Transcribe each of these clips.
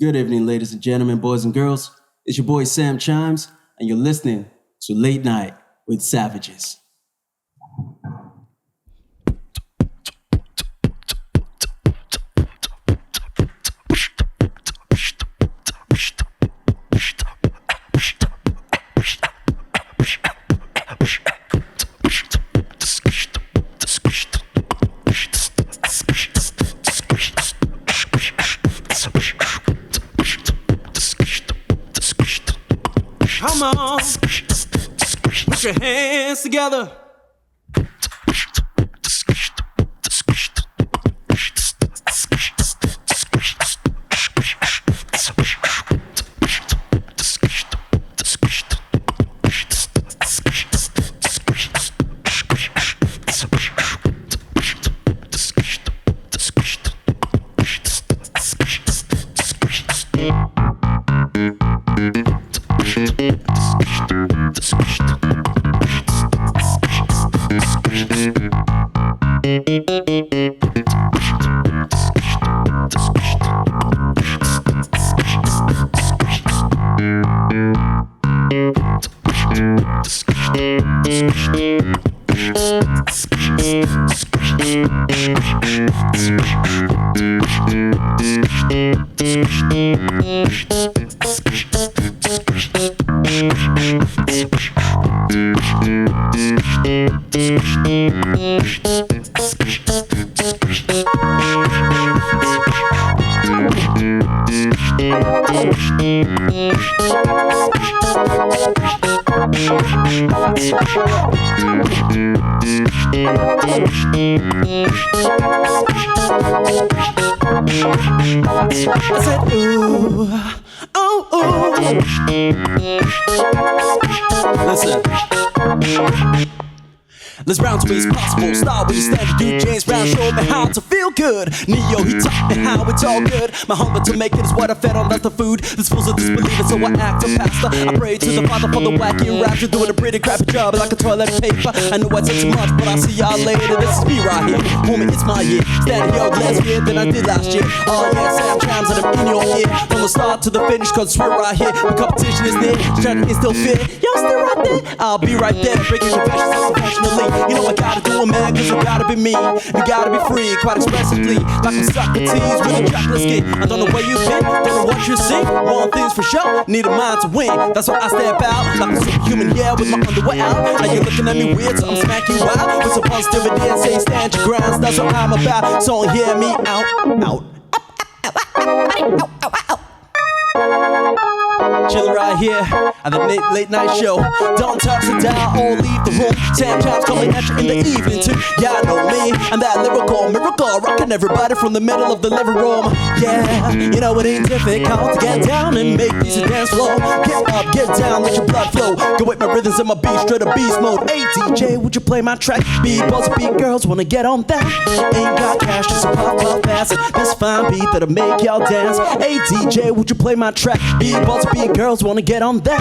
Good evening, ladies and gentlemen, boys and girls. It's your boy Sam Chimes, and you're listening to Late Night with Savages. Come on, put your hands together. I said, ooh, oh, ooh. Listen. Let's round to me as possible. Start with you stand to do. James Brown showed me how to feel good. Neo, he taught me how it's all good. My hunger to make it is what I fed on, that's the food. This fool's a disbeliever, so I act a pastor. I pray to the Father for the wacky raps. You're doing a pretty crappy job like a toilet paper. I know I said too much, but I'll see y'all later. This is me right here. Homie, it's my year. Standing here less year than I did last year. Oh yeah, Sam Chimes and I'm in your ear. From the start to the finish, cause we're right here. The competition is near. Trying to instill fear. Y'all still right there? I'll be right there. Breaking confessions professionally. You know I gotta do it, man, cause it gotta be me. You gotta be free, quite expressively. Like I'm Socrates with a chocolate skin. I don't know where you've been, don't know what you see. One thing's for sure, need a mind to win. That's why I step out, like a superhuman, yeah, with my underwear out. Now you're looking at me weird, so I'm smacking you out. With some positivity and saying stand your grounds. That's what I'm about, so hear me out. Chillin' right here at the late night show. Don't touch the dial or leave the room. Sam Chimes coming at you in the evening too. Y'all know me, I'm that lyrical miracle, rocking everybody from the middle of the living room. Yeah, you know it ain't difficult to get down and make these a dance floor. Get up, get down, let your blood flow. Go with my rhythms and my beat, straight to beast mode. Hey DJ, would you play my track? B-boys, beat girls wanna get on that. Ain't got cash, just a pop pass it. This fine beat that'll make y'all dance. Hey DJ, would you play my track? B-boys, beat girls wanna get on that.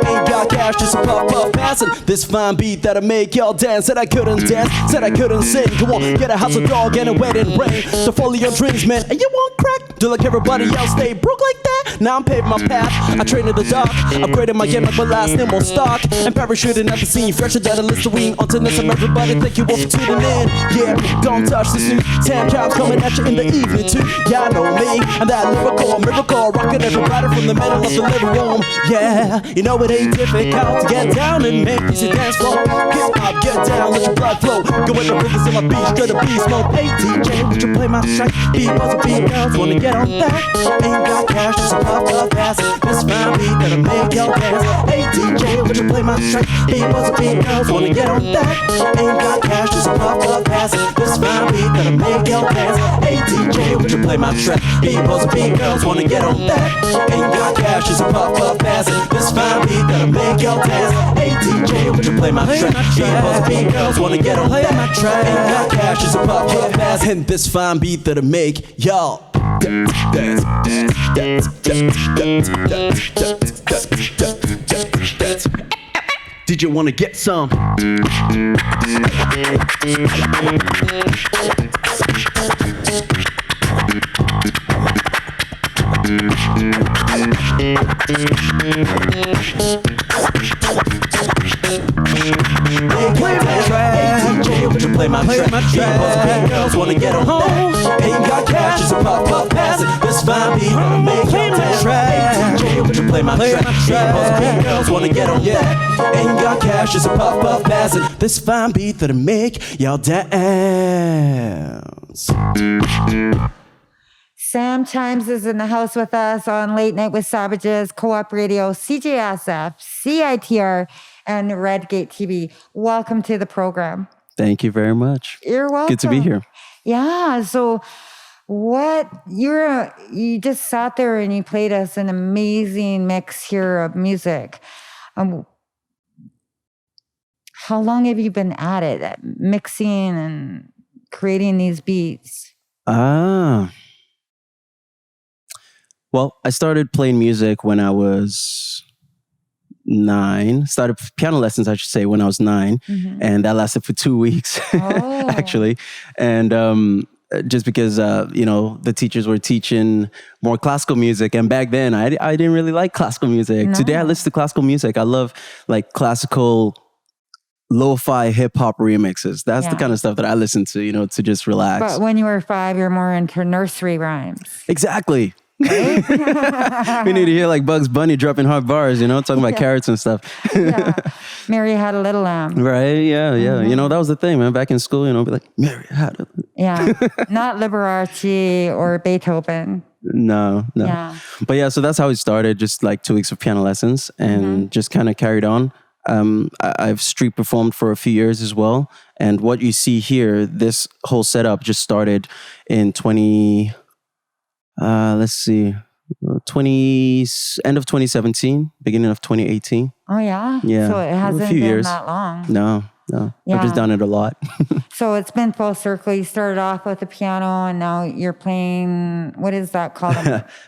Ain't got cash, just a puff passing. This fine beat that'll make y'all dance. Said I couldn't dance, said I couldn't sing. Come on, get a house of dog and a wedding ring to follow your dreams, man. And you want crack? Do like everybody else, stay broke like that. Now I'm paving my path, I train in the dark. Upgrading my game like my last name on stock. And parachuting at the scene, fresher than a Listerine. On to next time, everybody, thank you all for tuning in. Yeah, don't touch this new Sam Chimes coming at you in the evening too. Y'all know me, I'm that lyrical miracle, rocking everybody from the middle of the living room. Yeah, you know it ain't difficult to get down and make these a dance floor. Get up, get down, let your blood flow. Go with the rhythms in my beat, straight to beast mode. Hey DJ, would you play my track? B-boys and beat girls wanna get on that. Ain't got cash, just a puff pass. This fine beat that'll make y'all dance. Hey DJ, would you play my track? B-boys and beat girls wanna get on that. Ain't got cash, just a puff pass. This fine beat that'll make y'all dance. Hey DJ, would you play my track? B-boys and beat girls wanna get on that. Ain't got cash, just a puff pass. This fine beat that'll make y'all dance. Hey DJ, would you play my track? B-boys and beat girls wanna get on that. Ain't got cash, just a puff pass. And this fine beat that'll make y'all dance. Did you wanna get some? DJ, would you play my track? Girls wanna get on that. Ain't got cash, just a pop pass it. This fine beat, make your track. DJ, would you play my track? Girls wanna get on that. Ain't got cash, just a pop pass it. This fine beat that'll make y'all dance. Sam Chimes is in the house with us on Late Night with Savages, Co-op Radio, CJSF, CITR, and Redgate TV. Welcome to the program. Thank you very much. You're welcome. Good to be here. Yeah. So you just sat there and you played us an amazing mix here of music. How long have you been at it, at mixing and creating these beats? Well, I started playing music when I was 9. Started piano lessons, I should say, when I was 9. Mm-hmm. And that lasted for 2 weeks, actually. And just because, the teachers were teaching more classical music. And back then, I didn't really like classical music. No. Today, I listen to classical music. I love, classical lo-fi hip-hop remixes. That's the kind of stuff that I listen to, to just relax. But when you were 5, you're more into nursery rhymes. Exactly. Right? We need to hear Bugs Bunny dropping hard bars, talking about carrots and stuff. Mary had a little lamb. Right, yeah. Mm-hmm. That was the thing, man. Back in school, be like, Mary had a... Not Liberace or Beethoven. No. Yeah. But so that's how it started, just 2 weeks of piano lessons and just kind of carried on. I've street performed for a few years as well. And what you see here, this whole setup just started in end of 2017, beginning of 2018. Oh, yeah? Yeah. So it hasn't been years. that long. No. Yeah. I've just done it a lot. So it's been full circle. You started off with the piano and now you're playing, what is that called?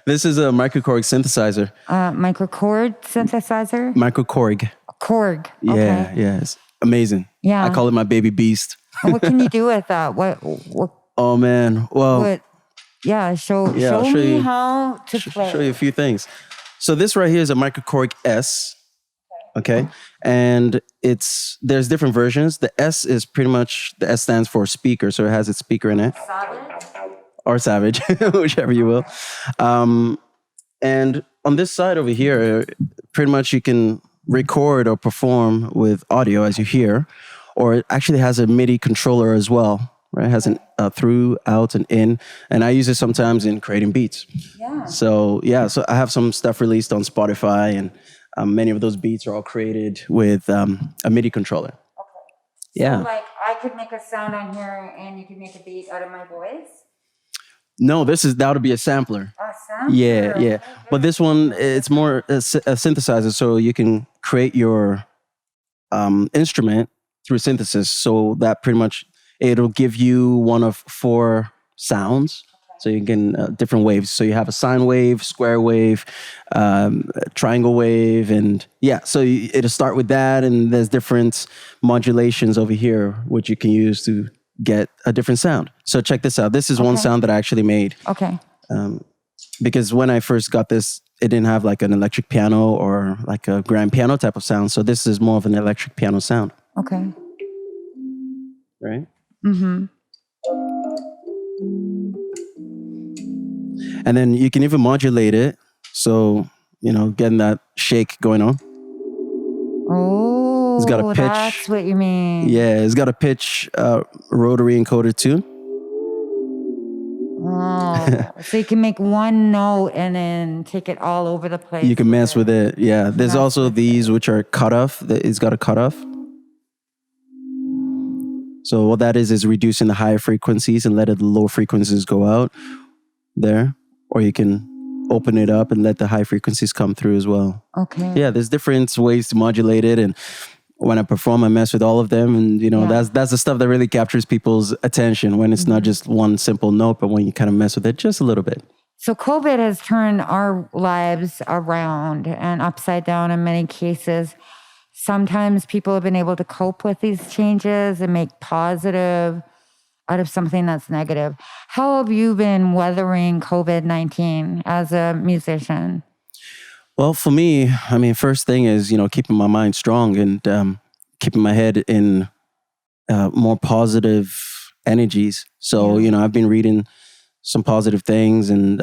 This is a Microkorg Synthesizer. Microkorg Synthesizer? Microkorg. Korg. Okay. Yeah. It's amazing. Yeah. I call it my baby beast. What can you do with that? What? Oh, man. Well... show me how to play. Show you a few things. So this right here is a Microkorg S. Okay. And there's different versions. The S is pretty much, the S stands for speaker. So it has its speaker in it. Savage? Or Savage, whichever you will. And on this side over here, pretty much you can record or perform with audio as you hear, or it actually has a MIDI controller as well. Right, it has an through, out, and in, and I use it sometimes in creating beats. Yeah. So I have some stuff released on Spotify, and many of those beats are all created with a MIDI controller. Okay. Yeah. So I could make a sound on here, and you can make a beat out of my voice. No, that would be a sampler. A sampler. Yeah. Okay. But this one, it's more a synthesizer, so you can create your instrument through synthesis. So that pretty much. It'll give you one of 4 sounds. Okay. So you can different waves. So you have a sine wave, square wave, triangle wave, and so it'll start with that. And there's different modulations over here, which you can use to get a different sound. So check this out. This is one sound that I actually made. Okay. Because when I first got this, it didn't have an electric piano or a grand piano type of sound. So this is more of an electric piano sound. Okay. Right? Mm-hmm. And then you can even modulate it. So, getting that shake going on. Oh, it's got a pitch. That's what you mean. Yeah, it's got a pitch rotary encoder too. Oh, so you can make one note and then take it all over the place. You can mess with it. Yeah, there's also these which are cutoff. It's got a cutoff. So what that is reducing the higher frequencies and letting the low frequencies go out there. Or you can open it up and let the high frequencies come through as well. Okay. Yeah, there's different ways to modulate it. And when I perform, I mess with all of them. And, that's the stuff that really captures people's attention when it's not just one simple note, but when you kind of mess with it just a little bit. So COVID has turned our lives around and upside down in many cases. Sometimes people have been able to cope with these changes and make positive out of something that's negative. How have you been weathering COVID-19 as a musician? Well, for me, I mean, first thing is, keeping my mind strong and keeping my head in more positive energies. So, I've been reading some positive things, and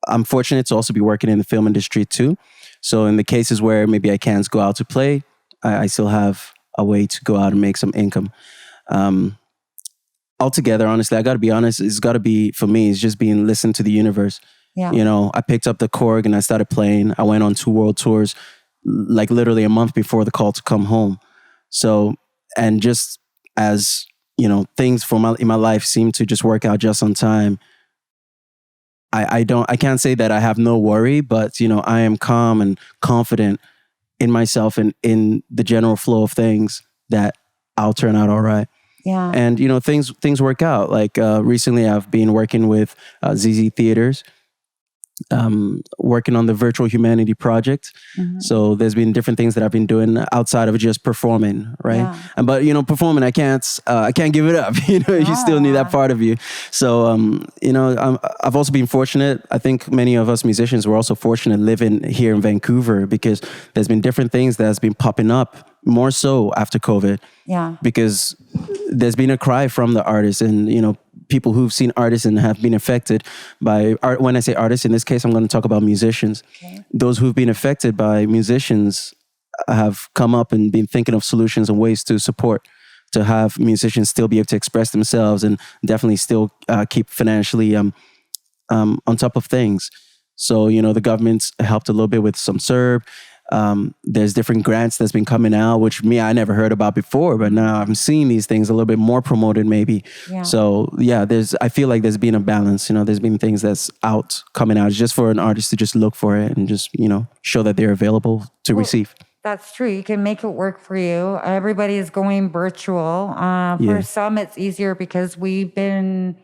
I'm fortunate to also be working in the film industry too. So in the cases where maybe I can't go out to play, I still have a way to go out and make some income. Altogether, honestly, I got to be honest, it's got to be, for me, it's just being listened to the universe. Yeah. I picked up the Korg and I started playing. I went on 2 world tours, like literally a month before the call to come home. So, and just as, things in my life seem to just work out just on time, I can't say that I have no worry, but, I am calm and confident in myself and in the general flow of things that I'll turn out all right. Yeah. And, things work out. Like recently I've been working with ZZ Theaters, working on the Virtual Humanity Project. Mm-hmm. So there's been different things that I've been doing outside of just performing, right? Yeah. But performing, I can't give it up. You still need that part of you. So I've also been fortunate. I think many of us musicians were also fortunate living here in Vancouver, because there's been different things that's been popping up more so after COVID. Yeah. Because there's been a cry from the artists and people who've seen artists and have been affected by art. When I say artists, in this case, I'm going to talk about musicians. Okay. Those who've been affected by musicians have come up and been thinking of solutions and ways to support, to have musicians still be able to express themselves and definitely still keep financially on top of things. So, the government's helped a little bit with some CERB. There's different grants that's been coming out, which I never heard about before, but now I'm seeing these things a little bit more promoted maybe. Yeah. So I feel like there's been a balance, there's been things that's coming out just for an artist to just look for it and just, show that they're available to receive. That's true. You can make it work for you. Everybody is going virtual. For some, it's easier because we've been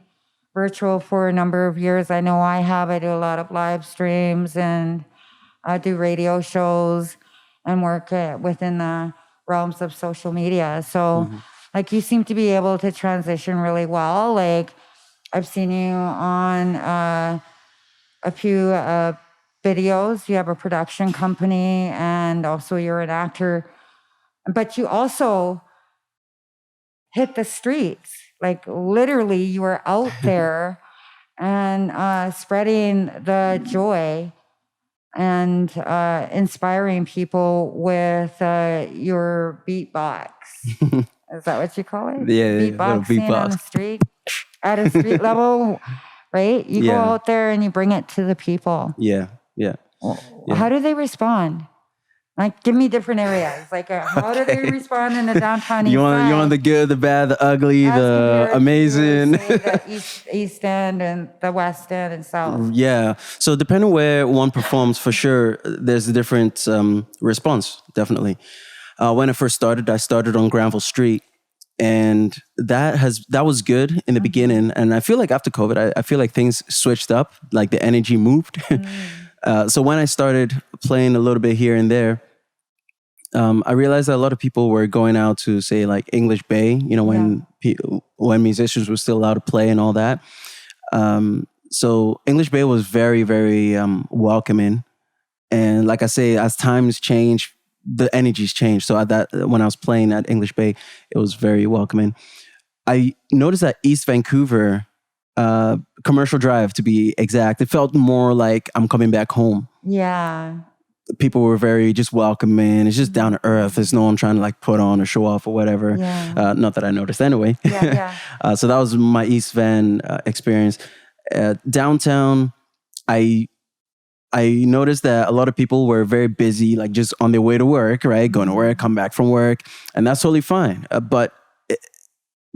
virtual for a number of years. I know I have. I do a lot of live streams and I do radio shows and work within the realms of social media. So, like, you seem to be able to transition really well. Like, I've seen you on a few videos. You have a production company, and also you're an actor. But you also hit the streets. Like, literally, you were out there and spreading the joy and inspiring people with your beatbox. Is that what you call it? Yeah, beatboxing on the street, at a street level, right? You go out there and you bring it to the people. Yeah. How do they respond? Like, give me different areas. Like, how do they respond in the downtown east side? You want the good, the bad, the ugly, the amazing. The east end and the west end and south. Yeah. So depending where one performs, for sure, there's a different response, definitely. When I first started, I started on Granville Street. And that was good in the beginning. And I feel like after COVID, I feel like things switched up, like the energy moved. So when I started playing a little bit here and there, I realized that a lot of people were going out to, say, like English Bay, when musicians were still allowed to play and all that. So English Bay was very, very welcoming. And like I say, as times change, the energies change. So when I was playing at English Bay, it was very welcoming. I noticed that East Vancouver, Commercial Drive to be exact, it felt more like I'm coming back home. Yeah. People were very just welcoming. It's just down to earth. There's no one trying to like put on or show off or whatever. Yeah. Not that I noticed anyway. Yeah. So that was my East Van experience. Downtown, I noticed that a lot of people were very busy, like just on their way to work, right? Going to work, come back from work. And that's totally fine. But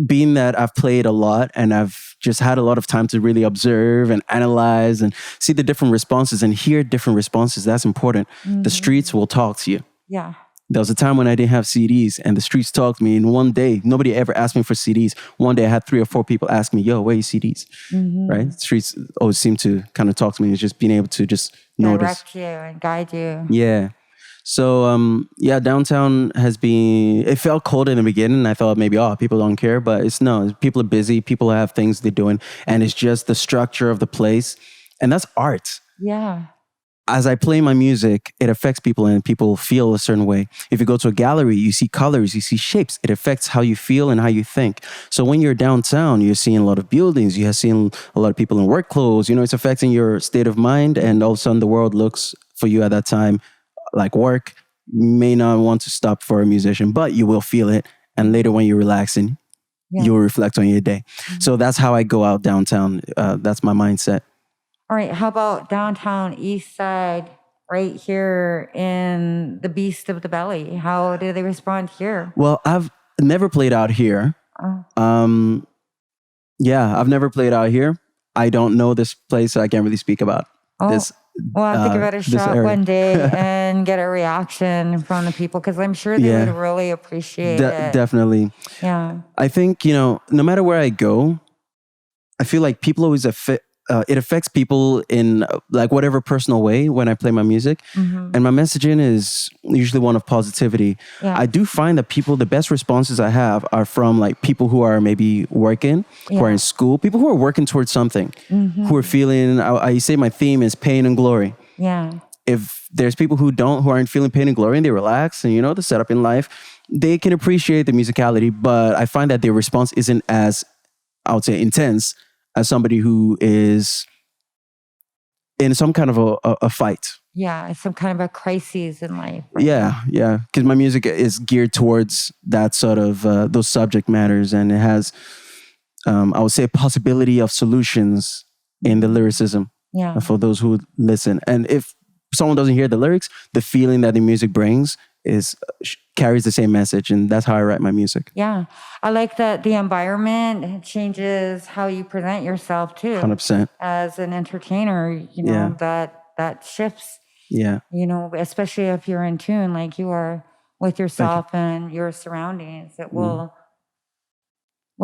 being that I've played a lot and I've just had a lot of time to really observe and analyze and see the different responses and hear different responses, that's important. The streets will talk to you. Yeah. There was a time when I didn't have CDs and the streets talked to me. And one day, nobody ever asked me for CDs. One day I had 3 or 4 people ask me, yo, where are your CDs? Right? The streets always seem to kind of talk to me. It's just being able to just notice. Direct you and guide you. Yeah. So yeah, downtown has been. It felt cold in the beginning. I thought maybe people don't care, but it's no. People are busy. People have things they're doing, and it's just the structure of the place, and that's art. Yeah. As I play my music, it affects people and people feel a certain way. If you go to a gallery, you see colors, you see shapes. It affects how you feel and how you think. So when you're downtown, you're seeing a lot of buildings, you're seeing a lot of people in work clothes, it's affecting your state of mind. And all of a sudden the world looks for you at that time like work. You may not want to stop for a musician, but you will feel it. And later when you're relaxing, you'll reflect on your day. So that's how I go out downtown. That's my mindset. All right, how about downtown East Side, right here in the Beast of the Belly? How do they respond here? Well, I've never played out here. I've never played out here. I don't know this place, so I can't really speak about this. Well, I think about a shot one day and get a reaction from the people, because I'm sure they would really appreciate it. Definitely. Yeah. I think, no matter where I go, I feel like people always it affects people in like whatever personal way when I play my music. And my messaging is usually one of positivity. Yeah. I do find that the best responses I have are from like people who are maybe working, who are in school, people who are working towards something, who are feeling, I say my theme is pain and glory. Yeah. If there's people who aren't feeling pain and glory and they relax and, the setup in life, they can appreciate the musicality, but I find that their response isn't as, I would say, intense as somebody who is in some kind of a fight. Yeah, some kind of a crisis in life. Right? Yeah. Because my music is geared towards that sort of, those subject matters. And it has, I would say, a possibility of solutions in the lyricism for those who listen. And if someone doesn't hear the lyrics, the feeling that the music brings carries the same message, and that's how I write my music. Yeah, I like that the environment changes how you present yourself too. 100%. As an entertainer, that shifts. Yeah. Especially if you're in tune, like you are with yourself and your surroundings, it will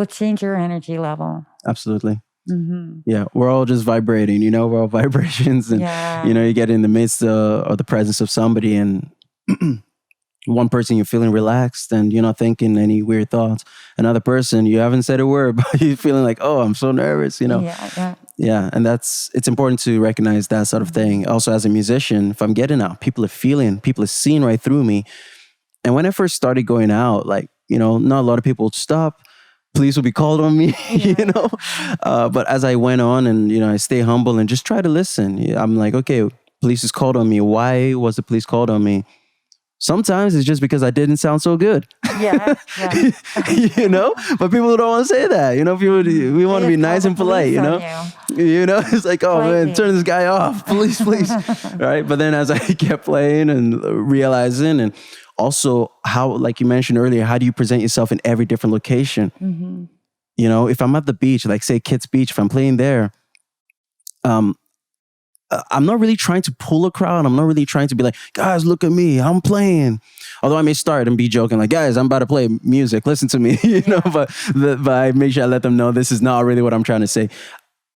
change your energy level. Absolutely. Yeah, we're all just vibrating. We're all vibrations, and you get in the midst of the presence of somebody, and one person you're feeling relaxed and you're not thinking any weird thoughts. Another person, you haven't said a word, but you're feeling like, oh, I'm so nervous, Yeah, and it's important to recognize that sort of thing. Also, as a musician, if I'm getting out, people are seeing right through me. And when I first started going out, like, not a lot of people would stop. Police will be called on me, But as I went on and, I stay humble and just try to listen. I'm like, okay, police is called on me. Why was the police called on me? Sometimes it's just because I didn't sound so good. Yeah. But people don't want to say that. People, we want to be nice and polite, It's like, oh man, turn this guy off, please. Right? But then as I kept playing and realizing, and also how, like you mentioned earlier, how do you present yourself in every different location? If I'm at the beach, like say Kitt's Beach, if I'm playing there, I'm not really trying to pull a crowd. I'm not really trying to be like, guys, look at me, I'm playing. Although I may start and be joking like, guys, I'm about to play music, listen to me, but I make sure I let them know this is not really what I'm trying to say.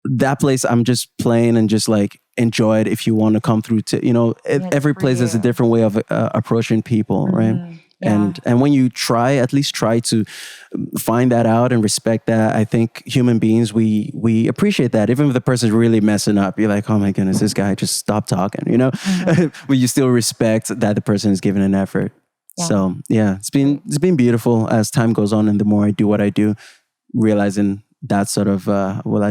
That place, I'm just playing and just like enjoy it if you want to come through to, every place has a different way of approaching people, right? Yeah. And when you at least try to find that out and respect that, I think human beings, we appreciate that. Even if the person's really messing up, you're like, oh my goodness, this guy just stopped talking, but you still respect that the person is giving an effort. Yeah. So yeah, it's been beautiful as time goes on, and the more I do what I do, realizing that sort of,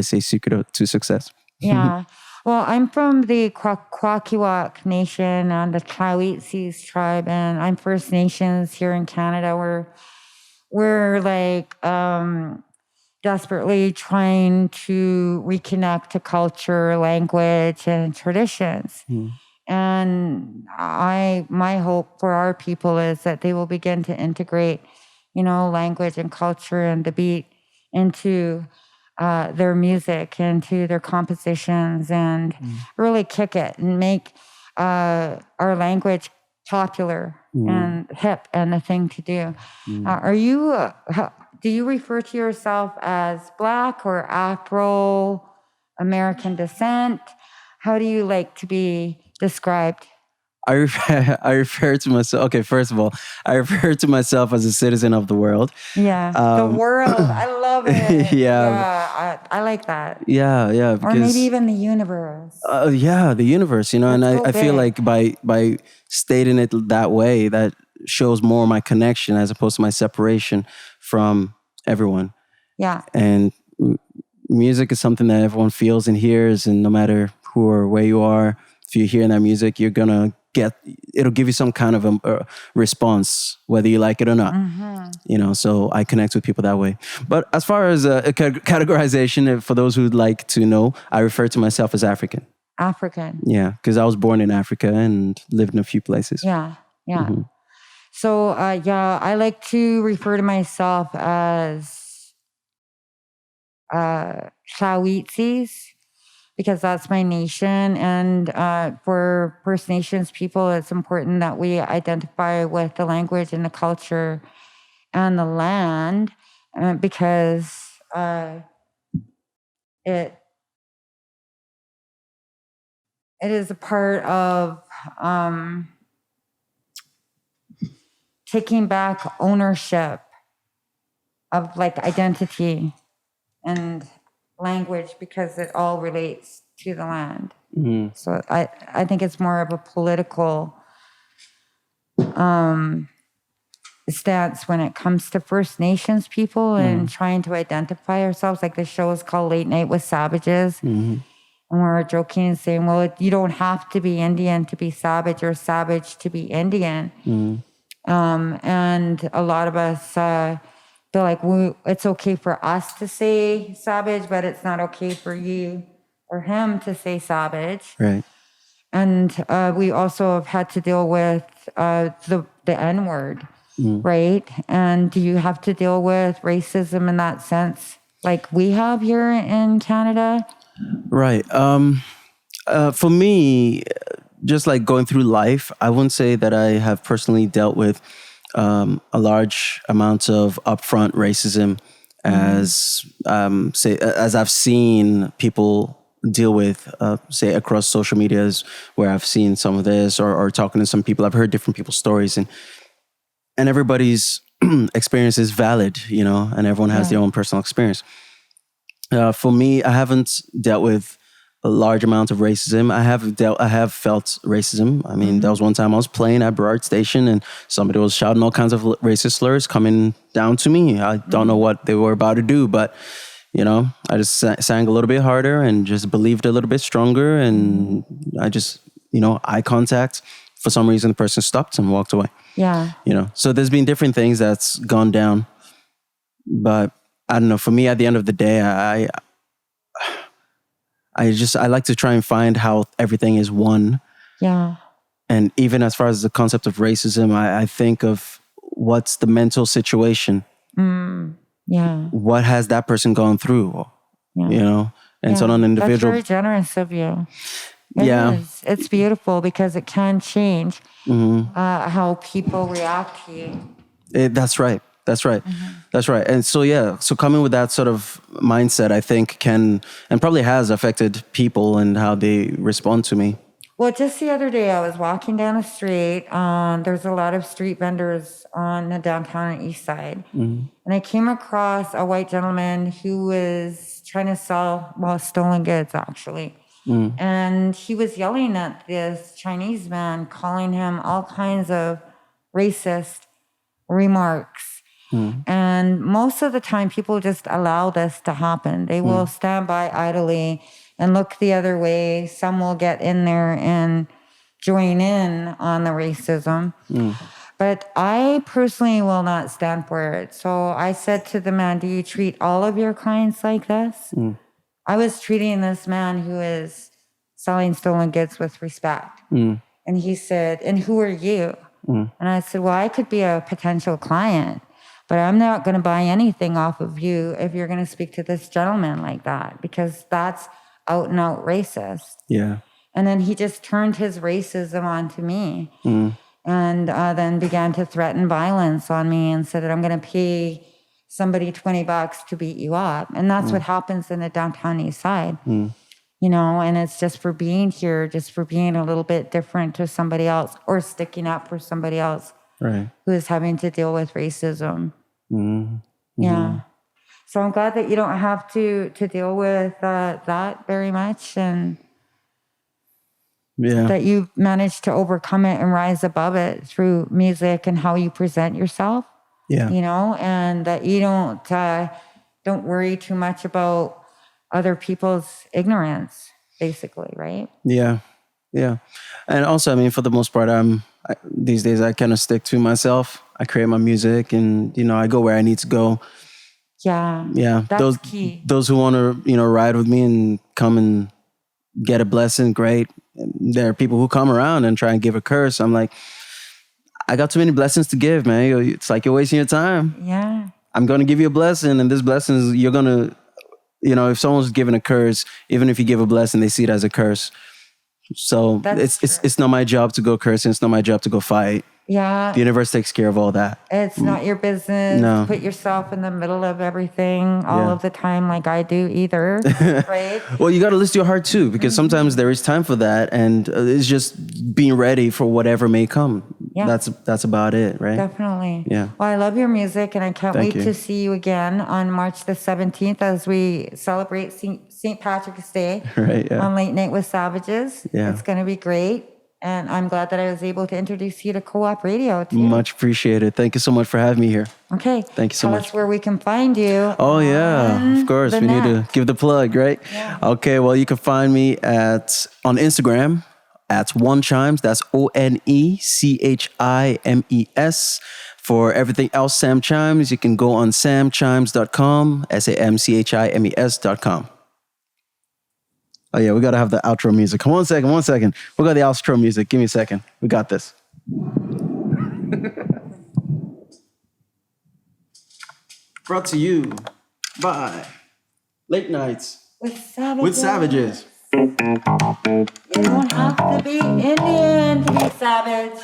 secret to success. Yeah. Well, I'm from the Kwakiwak Nation and the Tlahuitsis tribe, and I'm First Nations here in Canada. We're like desperately trying to reconnect to culture, language, and traditions. And my hope for our people is that they will begin to integrate, language and culture and the beat into their music, into their compositions, and really kick it and make our language popular and hip and a thing to do. Are you? Do you refer to yourself as Black or Afro American descent? How do you like to be described? I refer to myself. Okay, first of all, I refer to myself as a citizen of the world. Yeah, the world. I love it. Yeah. I like that. Yeah. Or maybe Because even the universe. yeah, the universe. And Let's go I feel big. like by stating it that way, that shows more my connection as opposed to my separation from everyone. Yeah. And music is something that everyone feels and hears, and no matter who or where you are, if you're hearing that music, you're gonna it'll give you some kind of a response, whether you like it or not. So I connect with people that way. But as far as a categorization, for those who'd like to know, I refer to myself as African. African. Yeah, because I was born in Africa and lived in a few places. Yeah. So, I like to refer to myself as Shawitsis, because that's my nation. And for First Nations people, it's important that we identify with the language and the culture and the land, because it is a part of taking back ownership of like identity and language, because it all relates to the land. So I think it's more of a political stance when it comes to First Nations people and trying to identify ourselves. Like the show is called Late Night with Savages. And we're joking and saying, well, you don't have to be Indian to be savage or savage to be Indian. And a lot of us feel like it's okay for us to say savage, but it's not okay for you or him to say savage. Right. And we also have had to deal with the N-word, right? And do you have to deal with racism in that sense like we have here in Canada? Right. For me, just like going through life, I wouldn't say that I have personally dealt with a large amount of upfront racism as I've seen people deal with, say, across social medias, where I've seen some of this or talking to some people. I've heard different people's stories, and everybody's experience is valid, and everyone has their own personal experience. For me, I haven't dealt with a large amount of racism. I have felt racism. I mean, there was one time I was playing at Burrard Station and somebody was shouting all kinds of racist slurs coming down to me. I don't know what they were about to do, but I just sang a little bit harder and just believed a little bit stronger. And I just, eye contact. For some reason, the person stopped and walked away. Yeah. So there's been different things that's gone down. But I don't know. For me, at the end of the day, I like to try and find how everything is one. Yeah. And even as far as the concept of racism, I think of what's the mental situation. Yeah. What has that person gone through? And so on an individual. That's very generous of you. It is. It's beautiful because it can change how people react to you. That's right. That's right. And so coming with that sort of mindset, I think can and probably has affected people and how they respond to me. Well, just the other day, I was walking down the street. There's a lot of street vendors on the downtown and east side. And I came across a white gentleman who was trying to sell, stolen goods, actually. And he was yelling at this Chinese man, calling him all kinds of racist remarks. And most of the time, people just allow this to happen. They will stand by idly and look the other way. Some will get in there and join in on the racism. But I personally will not stand for it. So I said to the man, do you treat all of your clients like this? I was treating this man who is selling stolen goods with respect. And he said, and who are you? And I said, well, I could be a potential client, but I'm not going to buy anything off of you if you're going to speak to this gentleman like that, because that's out and out racist. Yeah. And then he just turned his racism onto me and then began to threaten violence on me and said that I'm going to pay somebody $20 to beat you up. And that's what happens in the downtown east side. and it's just for being here, just for being a little bit different to somebody else or sticking up for somebody else who is having to deal with racism. Mm-hmm. Yeah. So I'm glad that you don't have to deal with that very much, and that you managed to overcome it and rise above it through music and how you present yourself. Yeah. And that you don't worry too much about other people's ignorance, basically, right? Yeah. Yeah. And also, I mean, for the most part, these days I kind of stick to myself. I create my music and, I go where I need to go. Yeah. Yeah. That's key. Those who want to, ride with me and come and get a blessing, great. There are people who come around and try and give a curse. I'm like, I got too many blessings to give, man. It's like you're wasting your time. Yeah. I'm going to give you a blessing, and this blessing is, you're going to, if someone's giving a curse, even if you give a blessing, they see it as a curse. So it's not my job to go cursing. It's not my job to go fight. Yeah. The universe takes care of all that. It's not your business to put yourself in the middle of everything all of the time like I do either, right? Well, you got to listen to your heart too, because sometimes there is time for that, and it's just being ready for whatever may come. Yeah. That's about it, right? Definitely. Yeah. Well, I love your music, and I can't wait to see you again on March the 17th as we celebrate St. Patrick's Day on Late Night with Savages. Yeah. It's going to be great. And I'm glad that I was able to introduce you to Co-op Radio, too. Much appreciated. Thank you so much for having me here. Okay. Thank you so much. Tell us where we can find you. Oh, yeah. Of course. We need to give the plug, right? Yeah. Okay. Well, you can find me on Instagram at Chimes. That's ONECHIMES. For everything else, Sam Chimes, you can go on samchimes.com, SAMCHIMES.com. Oh, yeah, we got to have the outro music. Come on, one second. We got the outro music. Give me a second. We got this. Brought to you by Late Nights with Savages. With Savages. You don't have to be Indian to be savage.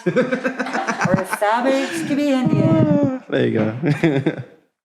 Or a savage to be Indian. There you go.